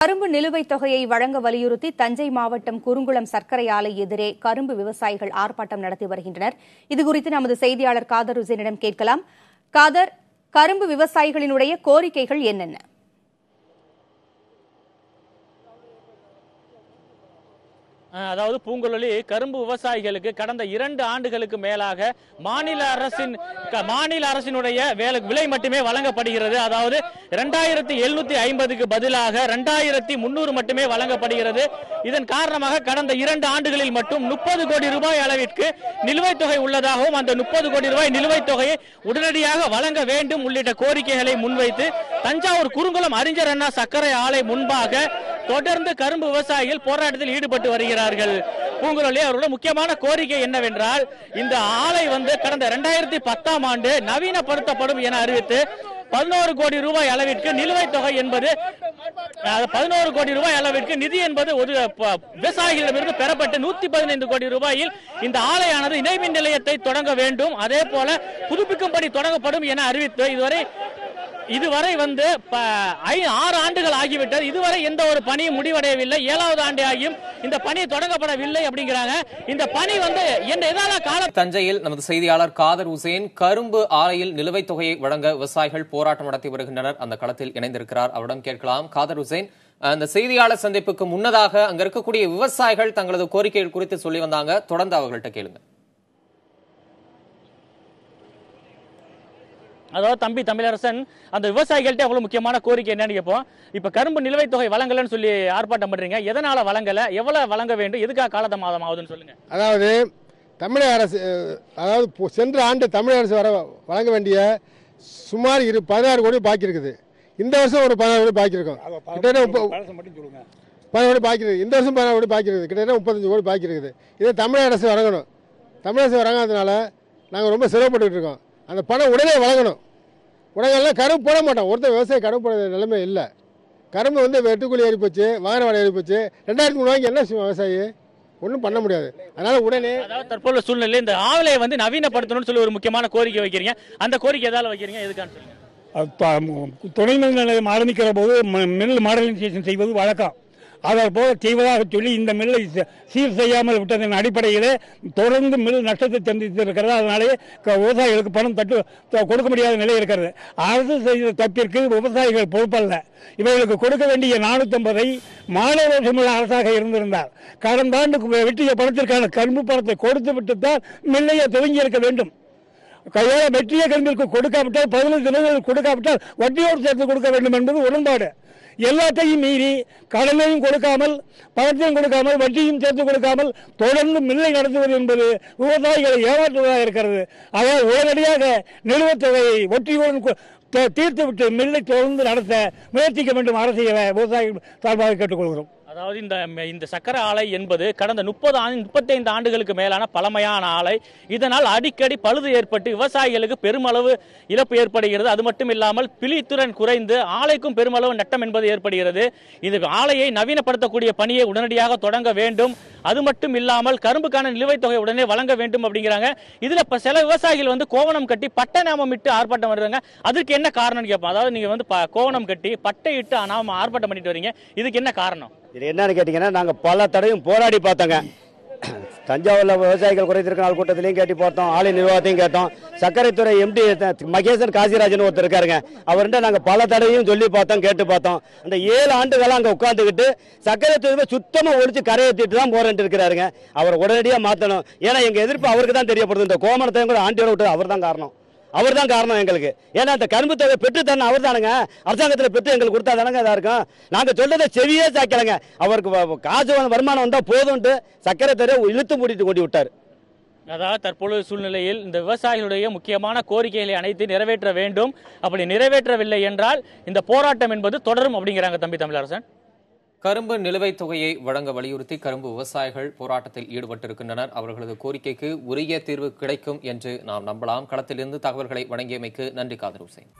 கரும்பு நிலுவைத் தொகையை வழங்க வலியுறுத்தி தஞ்சை மாவட்டம் குருங்குளம் சர்க்கரை ஆலை எதிரே கரும்பு விவசாயிகள் ஆர்ப்பாட்டம் நடத்தி வருகின்றனர். இதுகுறித்து நமது செய்தியாளர் காதர் ஹுசேனிடம் கேட்கலாம். காதர், கரும்பு விவசாயிகளினுடைய கோரிக்கைகள் என்னென்ன? அதாவது பூங்குழலி, கரும்பு விவசாயிகளுக்கு கடந்த 2 ஆண்டுகளுக்கு மேலாக மாநில அரசினுடைய விலை மட்டுமே வழங்கப்படுகிறது. அதாவது 2750க்கு பதிலாக 2300 மட்டுமே வழங்கப்படுகிறது. இதன் காரணமாக கடந்த 2 ஆண்டுகளில் மட்டும் 30 கோடி ரூபாய் அளவிற்கு நிலுவைத் தொகை உள்ளதாகவும் அந்த 30 கோடி ரூபாய் நிலுவைத் தொகையை உடனடியாக வழங்க வேண்டும் உள்ளிட்ட கோரிக்கைகளை முன்வைத்து தஞ்சாவூர் குருங்குளம் அறிஞர் அண்ணா சர்க்கரை ஆலை முன்பாக தொடர்ந்து கரும்பு விவசாயிகள் போராட்டத்தில் ஈடுபட்டு வருகிறார்கள். பூங்குழலி, அவர்களோட முக்கியமான கோரிக்கை என்னவென்றால், இந்த ஆலை கடந்த 2010ஆம் ஆண்டு நவீனப்படுத்தப்படும் என அறிவித்து 11 கோடி ரூபாய் அளவிற்கு நிலுவைத் தொகை என்பது 11 கோடி ரூபாய் அளவிற்கு நிதி என்பது ஒரு விவசாயிகளிடமிருந்து பெறப்பட்டு 115 கோடி ரூபாயில் இந்த ஆலையானது இணைமின் நிலையத்தை தொடங்க வேண்டும், அதே போல புதுப்பிக்கும்படி தொடங்கப்படும் என அறிவித்து இதுவரை 6 ஆண்டுகள் ஆகிவிட்டது. இதுவரை எந்த ஒரு பணியும் முடிவடையவில்லை. 7வது ஆண்டு ஆகியும் இந்த பணி தொடங்கப்படவில்லை அப்படிங்கிறாங்க. இந்த பணி தஞ்சையில் நமது செய்தியாளர் காதர் ஹுசேன் கரும்பு ஆலையில் நிலுவைத் தொகையை வழங்க விவசாயிகள் போராட்டம் நடத்தி வருகின்றனர். அந்த களத்தில் இணைந்திருக்கிறார், அவரிடம் கேட்கலாம். காதர் ஹுசேன், அந்த செய்தியாளர் சந்திப்புக்கு முன்னதாக அங்க இருக்கக்கூடிய விவசாயிகள் தங்களது கோரிக்கைகள் குறித்து சொல்லி வந்தாங்க. தொடர்ந்து அவர்கள்ட்ட கேளுங்க. அதாவது தம்பி தமிழரசன், அந்த விவசாயிகள்ட்ட அவ்வளவு முக்கியமான கோரிக்கை என்னன்னு கேட்போம். இப்ப கரும்பு நிலுவைத் தொகை வழங்கலன்னு சொல்லி ஆர்ப்பாட்டம் பண்றீங்க. எதனால வழங்கல, எவ்வளவு வழங்க வேண்டும், எதுக்காக காலதாமதம் ஆகுதுன்னு சொல்லுங்க. அதாவது தமிழக அரசு, சென்ற ஆண்டு தமிழக அரசு வழங்க வேண்டிய சுமார் 16 கோடி பாக்கி இருக்குது. இந்த வருஷம் ஒரு 16 கோடி பாக்கி இருக்கும். கிட்டத்தட்ட 16 கோடி பாக்கி இருக்குது. இந்த வருஷம் 16 கோடி பாக்கி இருக்குது. கிட்டத்தட்ட 35 கோடி பாக்கி இருக்குது. இதை தமிழக அரசு வழங்கணும். தமிழக அரசு வழங்காததுனால நாங்கள் ரொம்ப சிரமப்பட்டு இருக்கோம். அந்த பணம் உடனே வழங்கணும். உடனே கரும்பு போட மாட்டோம். ஒருத்தர் விவசாயி கரும்பு போட நிலைமை இல்லை. கரும்பு வெட்டுக்கூலி ஏறி போச்சு, வாகன வாடகை ஏறி போச்சு. 2003 வாங்கி என்ன விவசாயி ஒன்றும் பண்ண முடியாது. அதனால உடனே தற்போது சூழ்நிலை இந்த ஆலை நவீனப்படுத்தணும்னு சொல்லி ஒரு முக்கியமான கோரிக்கை வைக்கிறீங்க. அந்த கோரிக்கை எதால வைக்கிறீங்க, எதுக்கான்னு சொல்லுங்க. துணை மின் நிலையம் ஆரம்பிக்கிற போது மில் மாடர்னைசேஷன் செய்வது வழக்கம். அதை போல செய்வதாக சொல்லி இந்த மில்லை சீர் செய்யாமல் விட்டதன் அடிப்படையிலே தொடர்ந்து மில் நஷ்டத்தை சந்தித்து இருக்கிறது. அதனாலே விவசாயிகளுக்கு பணம் கொடுக்க முடியாத நிலை இருக்கிறது. அரசு செய்த தப்பிற்கு விவசாயிகள் பொறுப்பல்ல. இவர்களுக்கு கொடுக்க வேண்டிய 450 மாநில அரசாக இருந்திருந்தார். கடந்த ஆண்டு வெட்டிய பணத்திற்கான கரும்பு பணத்தை கொடுத்து விட்டுத்தான் மில்லையை துவங்கி இருக்க வேண்டும். கையாள வெற்றிய கரும்பிற்கு கொடுக்காவிட்டால் 15 தினங்கள் கொடுக்காவிட்டால் வட்டியோடு சேர்த்து கொடுக்க வேண்டும் என்பது உடன்பாடு. எல்லாத்தையும் மீறி கடனையும் கொடுக்காமல், பணத்தையும் கொடுக்காமல், வட்டியும் சேர்த்து கொடுக்காமல் தொடர்ந்து மில்லை நடத்துவது என்பது விவசாயிகளை ஏமாற்றுவதாக இருக்கிறது. அதாவது உடனடியாக நிலுவைத் தொகையை வட்டியுடன் தீர்த்துவிட்டு மில்லை தொடர்ந்து நடத்த முயற்சிக்க வேண்டும் அரசை விவசாயிகள் சார்பாக கேட்டுக்கொள்கிறோம். அதாவது இந்த சக்கரை ஆலை என்பது கடந்த 35 ஆண்டுகளுக்கு மேலான பழமையான ஆலை. இதனால் அடிக்கடி பழுது ஏற்பட்டு விவசாயிகளுக்கு பெருமளவு இழப்பு ஏற்படுகிறது. அது மட்டும் இல்லாமல் பிழித்திறன் குறைந்து ஆலைக்கும் பெருமளவு நட்டம் என்பது ஏற்படுகிறது. இது ஆலையை நவீனப்படுத்தக்கூடிய பணியை உடனடியாக தொடங்க வேண்டும். அது மட்டும் இல்லாமல் கரும்புக்கான நிலுவைத் தொகை உடனே வழங்க வேண்டும் அப்படிங்கிறாங்க. இதுல சில விவசாயிகள் கோவணம் கட்டி பட்டை நாமம் இட்டு ஆர்ப்பாட்டம் வருவாங்க. அதுக்கு என்ன காரணம் கேட்போம். அதாவது நீங்க கோவணம் கட்டி பட்டை இட்டு ஆர்ப்பாட்டம் பண்ணிட்டு வரீங்க, இதுக்கு என்ன காரணம்? இது என்னன்னு கேட்டீங்கன்னா, நாங்கள் பல தடையும் போராடி பார்த்தோங்க. தஞ்சாவூர்ல விவசாயிகள் குறைத்திருக்க நாள் கூட்டத்திலையும் கேட்டு பார்த்தோம், ஆலை நிர்வாகத்தையும் கேட்டோம். சர்க்கரைத்துறை எம்டி மகேசன் காசிராஜன் ஒருத்தர் இருக்காருங்க, அவர்கிட்ட நாங்கள் பல தடையும் சொல்லி பார்த்தோம், கேட்டு பார்த்தோம். அந்த 7 ஆண்டுகளாக அங்கே உட்காந்துக்கிட்டு சர்க்கரைத்துறை சுத்தமாக ஒழிச்சு கரையேற்றிட்டு தான் போறேன்ட்டு இருக்கிறாருங்க. அவர் உடனடியாக மாற்றணும். ஏன்னா எங்கள் எதிர்ப்பு அவருக்கு தான் தெரியப்படுது. இந்த கோமணத்தையும் கூட ஆண்டியோட விட்டு அவர் தான் காரணம். அவர் தான் காரணம் எங்களுக்கு. ஏன்னா அந்த கரும்பு தொகை பெற்று தானே அவர் தானுங்க, அரசாங்கத்தில் பெற்று எங்களுக்கு கொடுத்தா தானங்க இதாக இருக்கும். நாங்கள் சொல்றதை செவியே சாக்கலைங்க. அவருக்கு காசு வருமானம் வந்தால் போதும்ட்டு சர்க்கரை துறை இழுத்து மூடிட்டு கொண்டு விட்டார். அதாவது தற்பொழுது சூழ்நிலையில் இந்த விவசாயிகளுடைய முக்கியமான கோரிக்கைகளை அனைத்து நிறைவேற்ற வேண்டும். அப்படி நிறைவேற்றவில்லை என்றால் இந்த போராட்டம் என்பது தொடரும் அப்படிங்கிறாங்க தம்பி தமிழரசன். கரும்பு நிலுவைத் தொகையை வழங்க வலியுறுத்தி கரும்பு விவசாயிகள் போராட்டத்தில் ஈடுபட்டிருக்கின்றனர். அவர்களது கோரிக்கைக்கு உரிய தீர்வு கிடைக்கும் என்று நாம் நம்பலாம். களத்திலிருந்து தகவல்களை வழங்கியமைக்கு நன்றி காதர் ஹுசேன்.